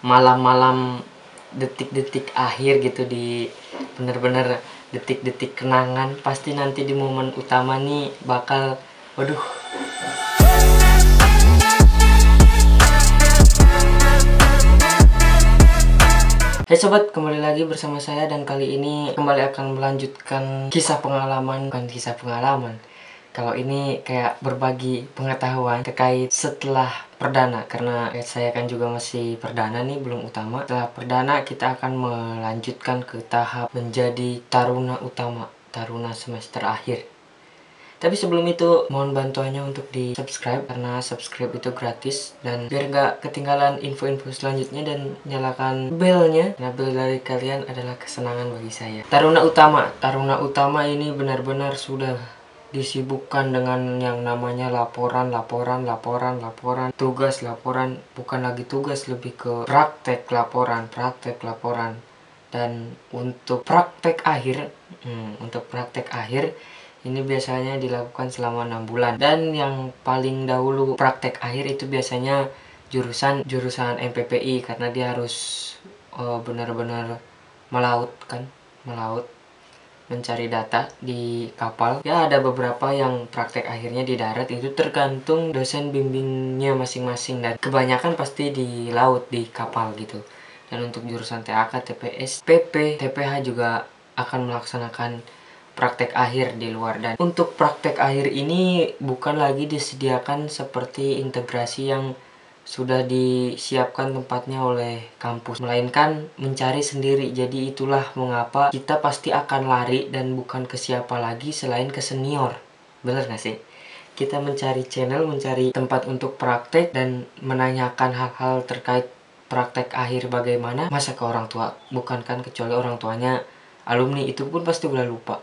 malam-malam detik-detik akhir gitu, di bener-bener detik-detik kenangan. Pasti nanti di momen utama nih bakal waduh. Hai sobat, kembali lagi bersama saya dan kali ini kembali akan melanjutkan kisah pengalaman, bukan kisah pengalaman. Kalau ini kayak berbagi pengetahuan terkait setelah perdana, karena saya kan juga masih perdana nih, belum utama. Setelah perdana kita akan melanjutkan ke tahap menjadi taruna utama, taruna semester akhir. Tapi sebelum itu mohon bantuannya untuk di subscribe, karena subscribe itu gratis, dan biar nggak ketinggalan info-info selanjutnya, dan nyalakan belnya. Nah, bel dari kalian adalah kesenangan bagi saya. Taruna utama ini benar-benar sudah disibukkan dengan yang namanya laporan, tugas laporan, bukan lagi tugas, lebih ke praktek laporan. Dan untuk praktek akhir ini biasanya dilakukan selama 6 bulan. Dan yang paling dahulu praktek akhir itu biasanya jurusan MPPI, karena dia harus benar-benar melaut, mencari data di kapal. Ya, ada beberapa yang praktek akhirnya di darat, itu tergantung dosen bimbingnya masing-masing, dan kebanyakan pasti di laut, di kapal gitu. Dan untuk jurusan TAK, TPS, PP, TPH juga akan melaksanakan praktek akhir di luar. Dan untuk praktek akhir ini bukan lagi disediakan seperti integrasi yang sudah disiapkan tempatnya oleh kampus, melainkan mencari sendiri. Jadi itulah mengapa kita pasti akan lari dan bukan ke siapa lagi selain ke senior. Bener gak sih? Kita mencari channel, mencari tempat untuk praktek, dan menanyakan hal-hal terkait praktek akhir bagaimana, masa ke orang tua? Bukan kan, kecuali orang tuanya alumni, itu pun pasti udah lupa.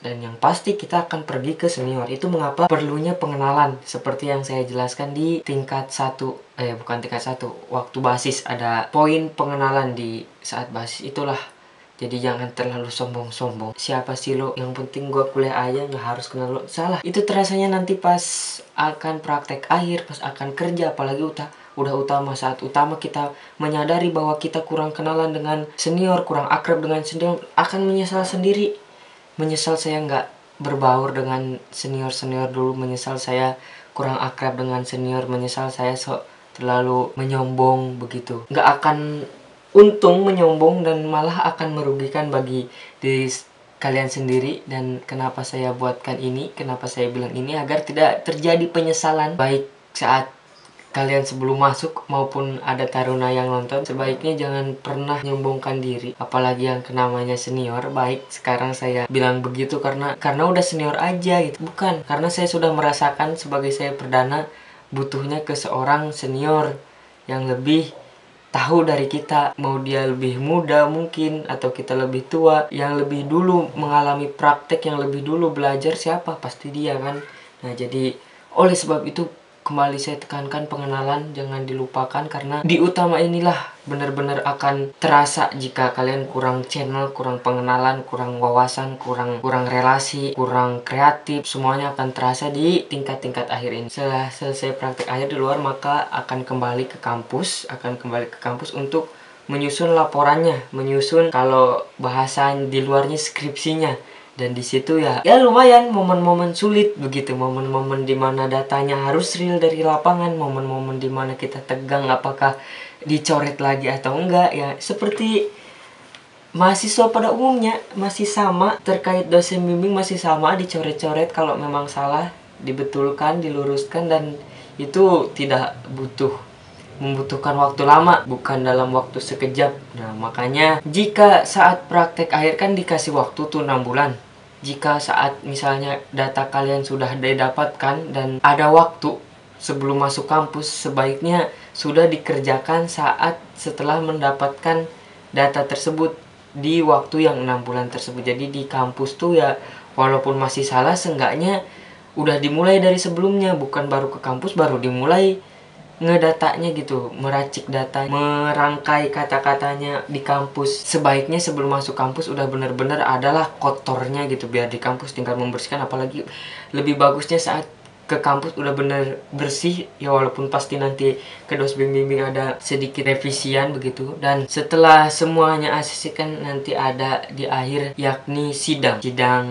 Dan yang pasti kita akan pergi ke senior. Itu mengapa perlunya pengenalan, seperti yang saya jelaskan di tingkat 1, bukan tingkat 1, waktu basis ada poin pengenalan di saat basis itulah. Jadi jangan terlalu sombong-sombong. Siapa sih lo? Yang penting gue kuliah aja, nggak harus kenal lo. Salah. Itu terasanya nanti pas akan praktek akhir, pas akan kerja, apalagi udah utama, saat utama kita menyadari bahwa kita kurang kenalan dengan senior, kurang akrab dengan senior, akan menyesal sendiri. Menyesal saya nggak berbaur dengan senior dulu, menyesal saya kurang akrab dengan senior, menyesal saya terlalu menyombong begitu. Nggak akan untung menyombong, dan malah akan merugikan bagi diri kalian sendiri. Dan kenapa saya buatkan ini, kenapa saya bilang ini, agar tidak terjadi penyesalan baik saat kalian sebelum masuk maupun ada taruna yang nonton. Sebaiknya jangan pernah nyombongkan diri, apalagi yang namanya senior. Baik, sekarang saya bilang begitu karena udah senior aja gitu, bukan karena saya sudah merasakan sebagai saya perdana butuhnya ke seorang senior yang lebih tahu dari kita, mau dia lebih muda mungkin atau kita lebih tua, yang lebih dulu mengalami praktek, yang lebih dulu belajar, siapa? Pasti dia kan. Nah, jadi oleh sebab itu kembali saya tekankan pengenalan jangan dilupakan, karena di utama inilah benar-benar akan terasa jika kalian kurang channel, kurang pengenalan, kurang wawasan, kurang relasi, kurang kreatif. Semuanya akan terasa di tingkat-tingkat akhir ini. Setelah selesai praktek akhir di luar, maka akan kembali ke kampus, untuk menyusun laporannya, menyusun kalau bahasa di luarnya skripsinya. Dan di situ ya lumayan momen-momen sulit begitu, momen-momen dimana datanya harus real dari lapangan, momen-momen dimana kita tegang apakah dicoret lagi atau enggak. Ya seperti mahasiswa pada umumnya, masih sama terkait dosen bimbing, masih sama dicoret-coret, kalau memang salah dibetulkan, diluruskan, dan itu tidak membutuhkan waktu lama, bukan dalam waktu sekejap. Nah, makanya jika saat praktek akhir kan dikasih waktu tuh 6 bulan. Jika saat misalnya data kalian sudah didapatkan dan ada waktu sebelum masuk kampus, sebaiknya sudah dikerjakan saat setelah mendapatkan data tersebut di waktu yang 6 bulan tersebut. Jadi di kampus tuh ya walaupun masih salah, seenggaknya udah dimulai dari sebelumnya, bukan baru ke kampus baru dimulai ngedatanya gitu, meracik data, merangkai kata-katanya di kampus. Sebaiknya sebelum masuk kampus udah bener-bener adalah kotornya gitu, biar di kampus tinggal membersihkan. Apalagi lebih bagusnya saat ke kampus udah bener bersih ya, walaupun pasti nanti ke dosen bimbing ada sedikit revisian begitu. Dan setelah semuanya ACC kan nanti ada di akhir, yakni sidang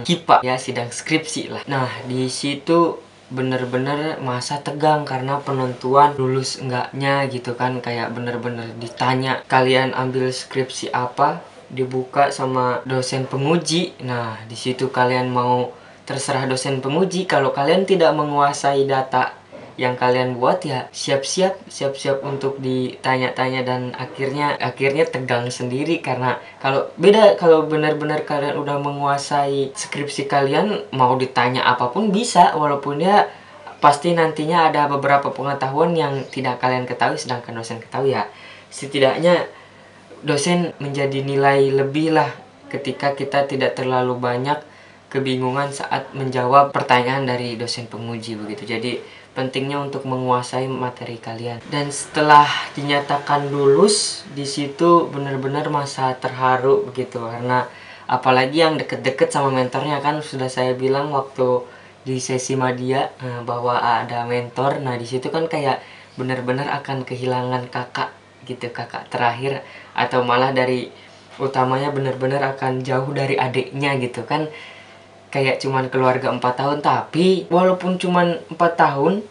KIPA ya, sidang skripsi lah. Nah di situ bener-bener masa tegang karena penentuan lulus enggaknya gitu kan, kayak bener-bener ditanya kalian ambil skripsi apa, dibuka sama dosen penguji. Nah di situ kalian mau terserah dosen penguji. Kalau kalian tidak menguasai data yang kalian buat ya siap-siap untuk ditanya-tanya, dan akhirnya tegang sendiri. Karena kalau benar-benar kalian udah menguasai skripsi kalian, mau ditanya apapun bisa, walaupun ya pasti nantinya ada beberapa pengetahuan yang tidak kalian ketahui sedangkan dosen ketahui ya. Setidaknya dosen menjadi nilai lebih lah ketika kita tidak terlalu banyak kebingungan saat menjawab pertanyaan dari dosen penguji begitu. Jadi pentingnya untuk menguasai materi kalian. Dan setelah dinyatakan lulus, di situ benar-benar masa terharu begitu, karena apalagi yang deket-deket sama mentornya kan, sudah saya bilang waktu di sesi media bahwa ada mentor. Nah di situ kan kayak benar-benar akan kehilangan kakak gitu, kakak terakhir, atau malah dari utamanya benar-benar akan jauh dari adiknya gitu kan. Kayak cuman keluarga 4 tahun, tapi walaupun cuman 4 tahun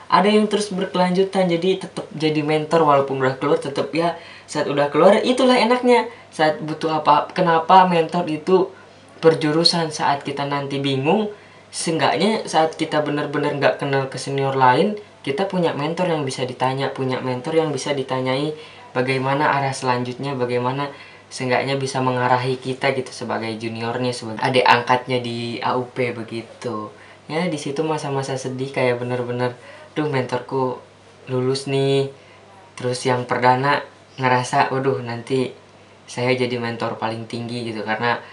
ada yang terus berkelanjutan, jadi tetap jadi mentor walaupun udah keluar. Tetap ya saat udah keluar itulah enaknya, saat butuh apa. Kenapa mentor itu berjurusan? Saat kita nanti bingung, seenggaknya saat kita benar-benar nggak kenal ke senior lain, kita punya mentor yang bisa ditanya, punya mentor yang bisa ditanyai bagaimana arah selanjutnya, bagaimana seenggaknya bisa mengarahi kita gitu sebagai juniornya, sebagai adik angkatnya di AUP begitu. Ya di situ masa-masa sedih, kayak bener-bener duh mentorku lulus nih. Terus yang perdana ngerasa waduh nanti saya jadi mentor paling tinggi gitu, karena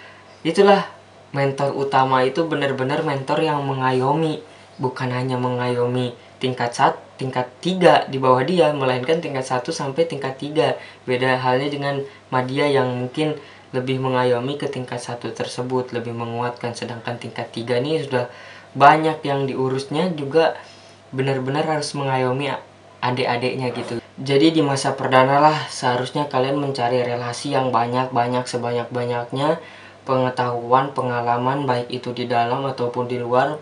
itulah mentor utama itu bener-bener mentor yang mengayomi, bukan hanya mengayomi tingkat 3 di bawah dia, melainkan tingkat 1 sampai tingkat 3. Beda halnya dengan media yang mungkin lebih mengayomi ke tingkat 1 tersebut, lebih menguatkan. Sedangkan tingkat 3 ini sudah banyak yang diurusnya, juga benar-benar harus mengayomi adik-adiknya gitu. Jadi di masa perdana lah seharusnya kalian mencari relasi yang banyak-banyak, sebanyak-banyaknya pengetahuan, pengalaman, baik itu di dalam ataupun di luar,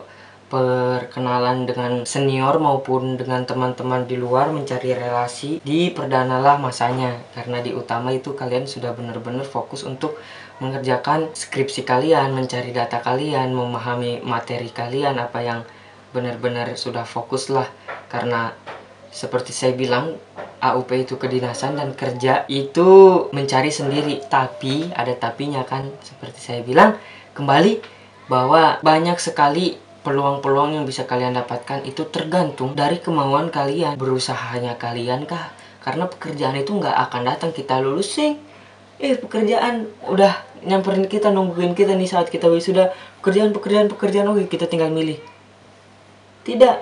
perkenalan dengan senior maupun dengan teman-teman di luar, mencari relasi. Di perdanalah masanya, karena di utama itu kalian sudah benar-benar fokus untuk mengerjakan skripsi kalian, mencari data kalian, memahami materi kalian, apa yang benar-benar sudah fokus lah. Karena seperti saya bilang, AUP itu kedinasan dan kerja itu mencari sendiri. Tapi ada tapinya kan, seperti saya bilang kembali bahwa banyak sekali peluang-peluang yang bisa kalian dapatkan, itu tergantung dari kemauan kalian, berusahanya kalian kah. Karena pekerjaan itu nggak akan datang kita lulus sih, pekerjaan udah nyamperin kita, nungguin kita nih saat kita wisuda, pekerjaan, oke kita tinggal milih. Tidak,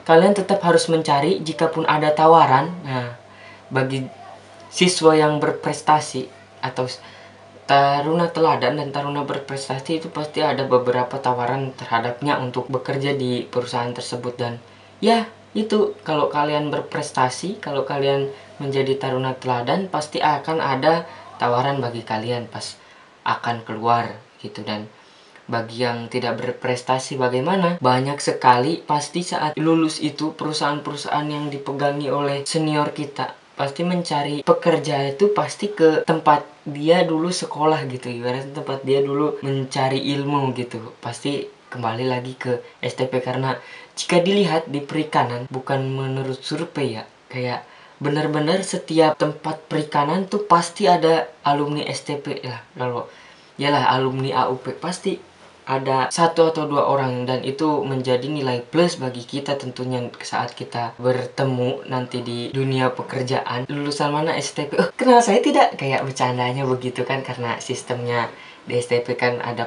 kalian tetap harus mencari. Jikapun ada tawaran, nah bagi siswa yang berprestasi atau taruna teladan dan taruna berprestasi itu pasti ada beberapa tawaran terhadapnya untuk bekerja di perusahaan tersebut. Dan ya itu, kalau kalian berprestasi, kalau kalian menjadi taruna teladan, pasti akan ada tawaran bagi kalian pas akan keluar gitu. Dan bagi yang tidak berprestasi bagaimana? Banyak sekali pasti saat lulus itu perusahaan-perusahaan yang dipegangi oleh senior kita pasti mencari pekerja itu pasti ke tempat dia dulu sekolah gitu, ibaratnya tempat dia dulu mencari ilmu gitu. Pasti kembali lagi ke STP, karena jika dilihat di perikanan, bukan menurut survei ya, kayak benar-benar setiap tempat perikanan tuh pasti ada alumni STP lah. Lalu yalah alumni AUP pasti ada 1 atau 2 orang, dan itu menjadi nilai plus bagi kita tentunya saat kita bertemu nanti di dunia pekerjaan. Lulusan mana STP? Kenal saya tidak? Kayak bercandanya begitu kan, karena sistemnya di STP kan ada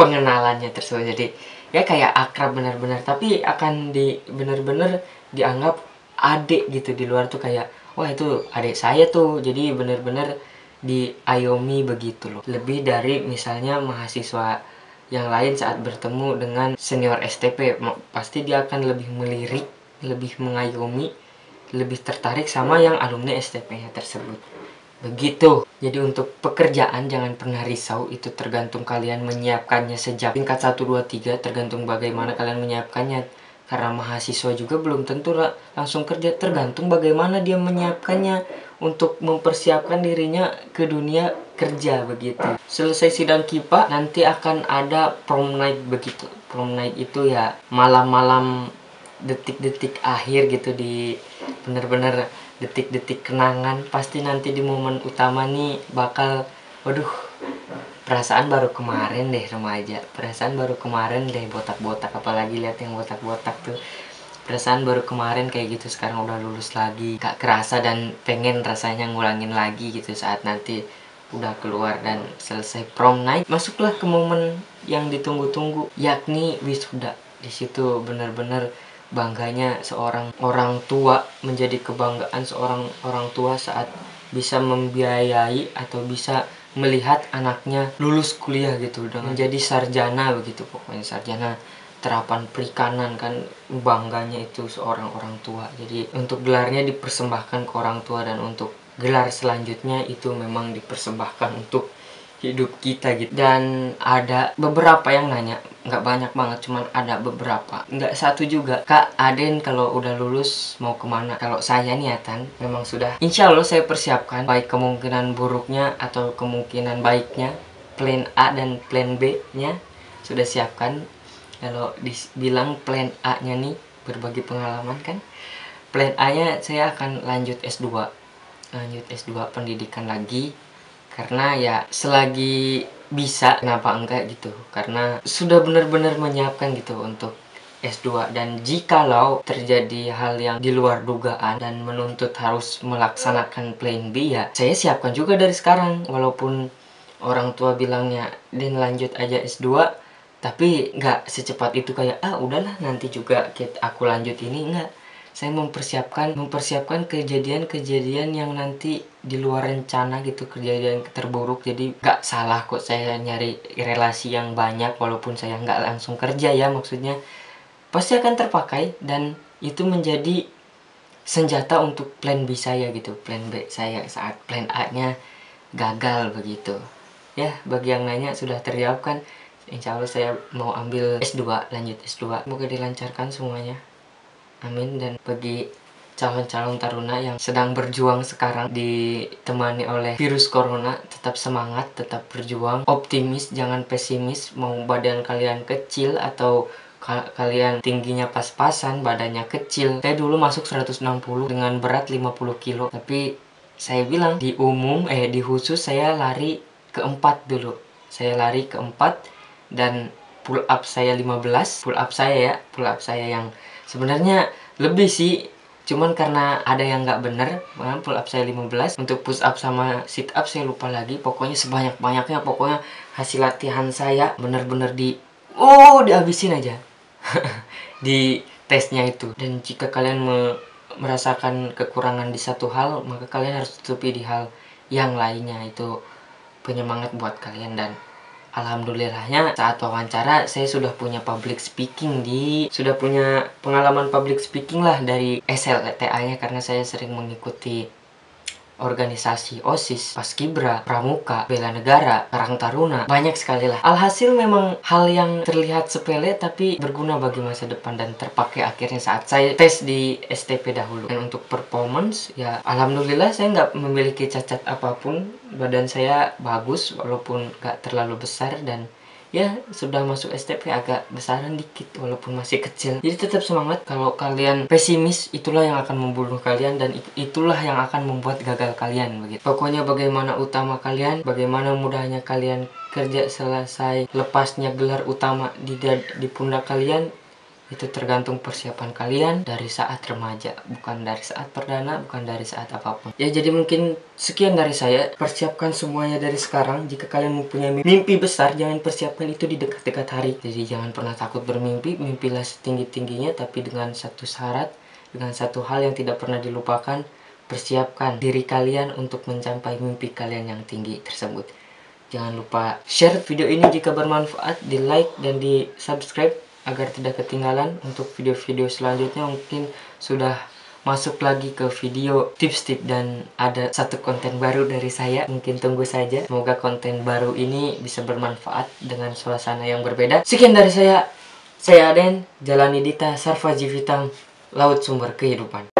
pengenalannya tersebut. Jadi ya kayak akrab benar-benar, tapi akan benar-benar dianggap adik gitu di luar tuh, kayak wah itu adik saya tuh. Jadi benar-benar diayomi begitu loh. Lebih dari misalnya mahasiswa yang lain saat bertemu dengan senior STP. Pasti dia akan lebih melirik, lebih mengayomi, lebih tertarik sama yang alumni STP-nya tersebut. Begitu. Jadi untuk pekerjaan jangan pernah risau, itu tergantung kalian menyiapkannya sejak tingkat 1, 2, 3, tergantung bagaimana kalian menyiapkannya. Karena mahasiswa juga belum tentu langsung kerja, tergantung bagaimana dia menyiapkannya untuk mempersiapkan dirinya ke dunia kerja begitu. Selesai sidang KIPA nanti akan ada prom night begitu. Prom night itu ya malam-malam detik-detik akhir gitu, di bener-bener detik-detik kenangan. Pasti nanti di momen utama nih bakal, waduh, perasaan baru kemarin deh remaja, perasaan baru kemarin deh botak-botak, apalagi lihat yang botak-botak tuh, perasaan baru kemarin kayak gitu, sekarang udah lulus lagi, gak kerasa dan pengen rasanya ngulangin lagi gitu saat nanti udah keluar dan selesai prom night. Masuklah ke momen yang ditunggu-tunggu, yakni wisuda. Di situ benar-benar bangganya seorang orang tua, menjadi kebanggaan seorang orang tua saat bisa membiayai atau bisa melihat anaknya lulus kuliah gitu, dengan menjadi sarjana begitu, pokoknya sarjana terapan perikanan kan, bangganya itu seorang orang tua. Jadi untuk gelarnya dipersembahkan ke orang tua, dan untuk gelar selanjutnya itu memang dipersembahkan untuk hidup kita gitu. Dan ada beberapa yang nanya, nggak banyak banget, cuman ada beberapa, nggak satu juga, Kak Aden kalau udah lulus mau kemana? Kalau saya niatan memang sudah, insya Allah saya persiapkan, baik kemungkinan buruknya atau kemungkinan baiknya, plan A dan plan B nya sudah siapkan. Kalau dibilang plan A nya nih, berbagi pengalaman kan, plan A nya saya akan lanjut S2, pendidikan lagi. Karena ya selagi bisa, kenapa enggak gitu, karena sudah benar-benar menyiapkan gitu untuk S2. Dan jikalau terjadi hal yang di luar dugaan dan menuntut harus melaksanakan plan B, ya saya siapkan juga dari sekarang. Walaupun orang tua bilangnya dan lanjut aja S2, tapi nggak secepat itu kayak udahlah nanti juga aku lanjut ini, enggak. Saya mempersiapkan kejadian-kejadian yang nanti di luar rencana gitu, kejadian terburuk. Jadi gak salah kok saya nyari relasi yang banyak, walaupun saya nggak langsung kerja ya, maksudnya pasti akan terpakai, dan itu menjadi senjata untuk plan B saya gitu, plan B saya saat plan A nya gagal begitu. Ya, bagi yang nanya sudah terjawab kan. Insya Allah saya mau ambil S2, lanjut S2, semoga dilancarkan semuanya, amin. Dan bagi calon-calon taruna yang sedang berjuang sekarang ditemani oleh virus corona, tetap semangat, tetap berjuang, optimis, jangan pesimis. Mau badan kalian kecil atau kalian tingginya pas-pasan, badannya kecil. Saya dulu masuk 160 dengan berat 50 kilo, tapi saya bilang di khusus saya lari keempat dulu. Saya lari keempat, dan pull up saya 15, pull up saya yang sebenarnya lebih sih, cuman karena ada yang nggak bener. Pull up saya 15, untuk push up sama sit up saya lupa lagi. Pokoknya sebanyak-banyaknya, pokoknya hasil latihan saya bener-bener dihabisin aja di tesnya itu. Dan jika kalian merasakan kekurangan di satu hal, maka kalian harus tutupi di hal yang lainnya. Itu penyemangat buat kalian. Dan alhamdulillahnya saat wawancara saya sudah punya public speaking, sudah punya pengalaman public speaking lah dari SLTA-nya, karena saya sering mengikuti organisasi OSIS, Paskibra, Pramuka, Bela Negara, Karang Taruna, banyak sekali lah. Alhasil memang hal yang terlihat sepele tapi berguna bagi masa depan dan terpakai akhirnya saat saya tes di STP dahulu. Dan untuk performance, ya alhamdulillah saya nggak memiliki cacat apapun. Badan saya bagus walaupun nggak terlalu besar, dan ya sudah masuk STP agak besaran dikit walaupun masih kecil. Jadi tetap semangat. Kalau kalian pesimis, itulah yang akan membunuh kalian, dan itulah yang akan membuat gagal kalian begitu. Pokoknya bagaimana utama kalian, bagaimana mudahnya kalian kerja selesai lepasnya gelar utama di pundak kalian, itu tergantung persiapan kalian dari saat remaja, bukan dari saat perdana, bukan dari saat apapun. Ya, jadi mungkin sekian dari saya. Persiapkan semuanya dari sekarang. Jika kalian mempunyai mimpi besar, jangan persiapkan itu di dekat-dekat hari. Jadi jangan pernah takut bermimpi. Mimpilah setinggi-tingginya, tapi dengan satu syarat, dengan satu hal yang tidak pernah dilupakan. Persiapkan diri kalian untuk mencapai mimpi kalian yang tinggi tersebut. Jangan lupa share video ini jika bermanfaat, di like dan di subscribe agar tidak ketinggalan. Untuk video-video selanjutnya mungkin sudah masuk lagi ke video tips-tips dan ada satu konten baru dari saya. Mungkin tunggu saja. Semoga konten baru ini bisa bermanfaat dengan suasana yang berbeda. Sekian dari saya Aden, Jalani Dita Sarfa Jivitam, Laut Sumber Kehidupan.